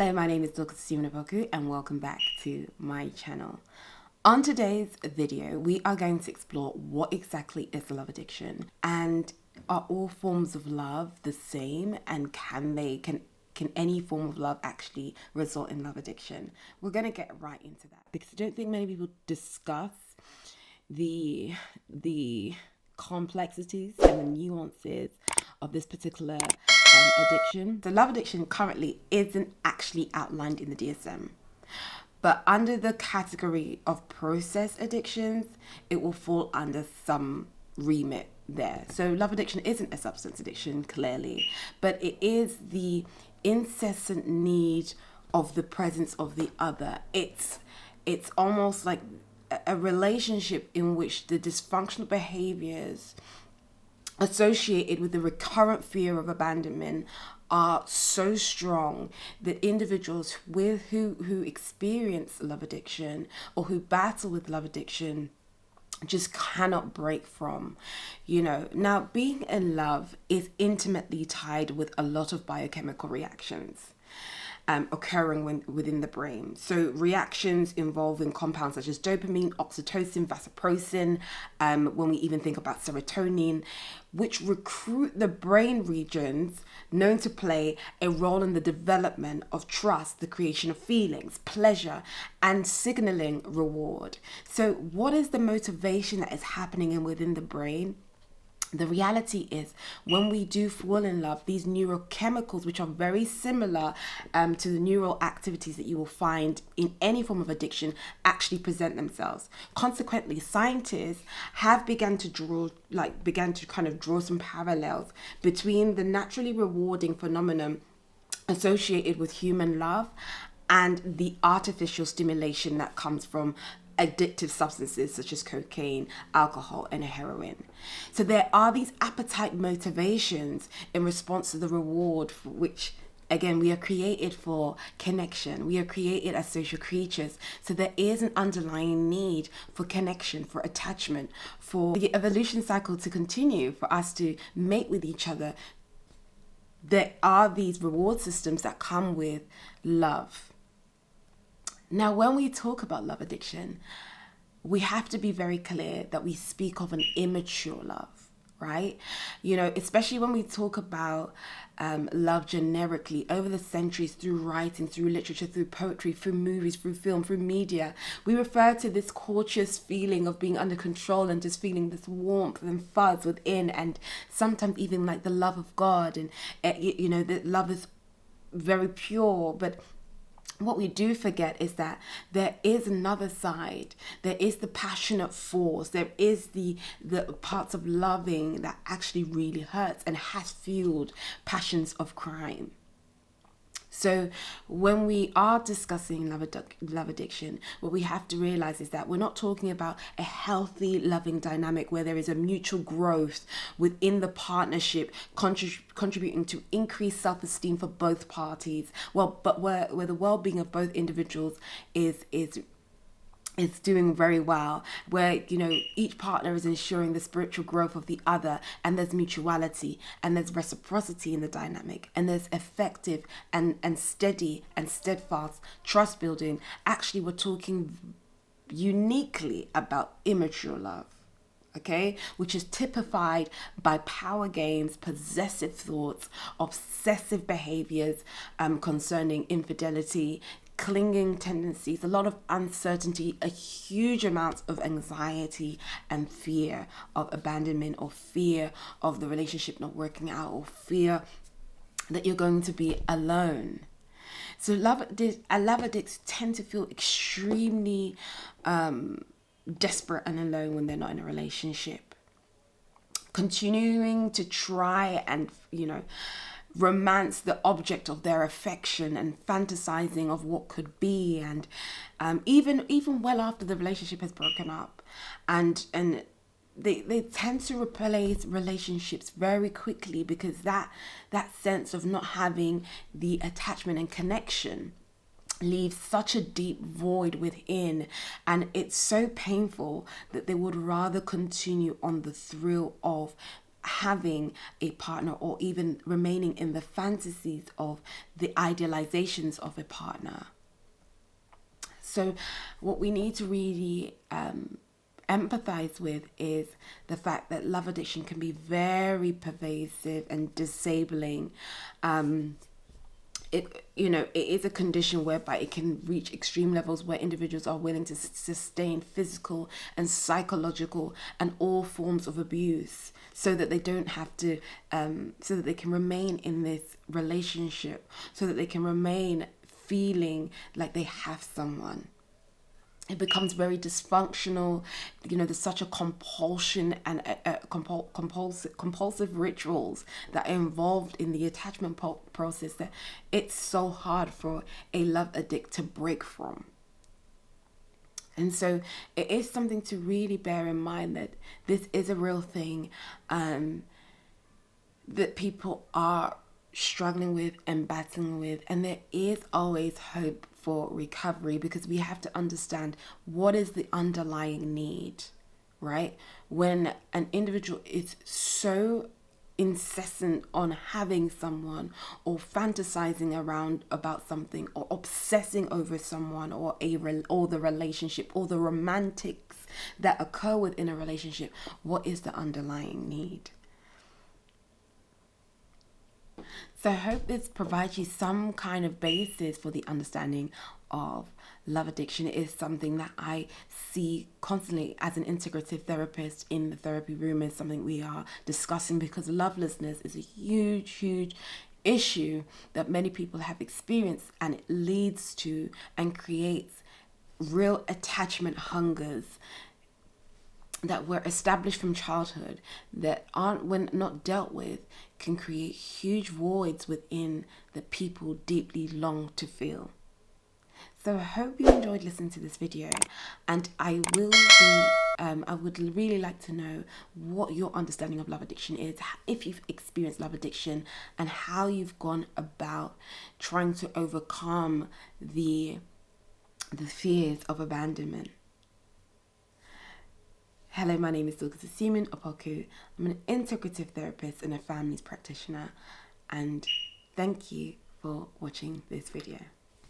Hello, my name is Dr. Boku and welcome back to my channel. On today's video, we are going to explore what exactly is love addiction and are all forms of love the same, and can any form of love actually result in love addiction? We're going to get right into that because I don't think many people discuss the complexities and the nuances of this particular addiction. So love addiction currently isn't actually outlined in the DSM, but under the category of process addictions, it will fall under some remit there. So love addiction isn't a substance addiction, clearly, but it is the incessant need of the presence of the other. It's almost like a relationship in which the dysfunctional behaviors associated with the recurrent fear of abandonment are so strong that individuals who experience love addiction or who battle with love addiction just cannot break from. Now, being in love is intimately tied with a lot of biochemical reactions occurring within the brain. So reactions involving compounds such as dopamine, oxytocin, vasopressin, when we even think about serotonin, which recruit the brain regions known to play a role in the development of trust, the creation of feelings, pleasure, and signaling reward. So what is the motivation that is happening within the brain? The reality is, when we do fall in love, these neurochemicals, which are very similar to the neural activities that you will find in any form of addiction, actually present themselves. Consequently, scientists have began to draw some parallels between the naturally rewarding phenomenon associated with human love and the artificial stimulation that comes from addictive substances such as cocaine, alcohol, and heroin. So there are these appetite motivations in response to the reward, for which, again, we are created for connection. We are created as social creatures. So there is an underlying need for connection, for attachment, for the evolution cycle to continue, for us to mate with each other. There are these reward systems that come with love. Now, when we talk about love addiction, we have to be very clear that we speak of an immature love, right? Especially when we talk about love generically over the centuries, through writing, through literature, through poetry, through movies, through film, through media, we refer to this courteous feeling of being under control and just feeling this warmth and fuzz within, and sometimes even like the love of God, and that love is very pure. But what we do forget is that there is another side. There is the passionate force. There is the parts of loving that actually really hurts and has fueled passions of crime. So when we are discussing love addiction, what we have to realize is that we're not talking about a healthy, loving dynamic where there is a mutual growth within the partnership, contributing to increased self-esteem for both parties. But where the well-being of both individuals is doing very well, where each partner is ensuring the spiritual growth of the other, and there's mutuality and there's reciprocity in the dynamic, and there's effective and steady and steadfast trust building. Actually, we're talking uniquely about immature love, okay, which is typified by power games, possessive thoughts, obsessive behaviors concerning infidelity, clinging tendencies, a lot of uncertainty, a huge amount of anxiety and fear of abandonment, or fear of the relationship not working out, or fear that you're going to be alone. So love addicts tend to feel extremely desperate and alone when they're not in a relationship, continuing to try and romance the object of their affection and fantasizing of what could be, and even well after the relationship has broken up, and they tend to replace relationships very quickly, because that sense of not having the attachment and connection leaves such a deep void within, and it's so painful that they would rather continue on the thrill of having a partner, or even remaining in the fantasies of the idealizations of a partner. So what we need to really empathize with is the fact that love addiction can be very pervasive and disabling. It is a condition whereby it can reach extreme levels where individuals are willing to sustain physical and psychological and all forms of abuse, so that they don't have to so that they can remain in this relationship, so that they can remain feeling like they have someone. It becomes very dysfunctional. There's such a compulsion and compulsive rituals that are involved in the attachment process that it's so hard for a love addict to break from. And so it is something to really bear in mind, that this is a real thing that people are struggling with and battling with, and there is always hope for recovery, because we have to understand what is the underlying need, right? When an individual is so incessant on having someone, or fantasizing around about something, or obsessing over someone, or the relationship, or the romantics that occur within a relationship, what is the underlying need? So I hope this provides you some kind of basis for the understanding of love addiction. It is something that I see constantly as an integrative therapist in the therapy room, as something we are discussing, because lovelessness is a huge issue that many people have experienced, and it leads to and creates real attachment hungers that were established from childhood, that aren't, when not dealt with, can create huge voids within that people deeply long to feel. So I hope you enjoyed listening to this video, and I would really like to know what your understanding of love addiction is, if you've experienced love addiction, and how you've gone about trying to overcome the fears of abandonment. Hello, my name is Simin Opoku. I'm an integrative therapist and a families practitioner, and thank you for watching this video.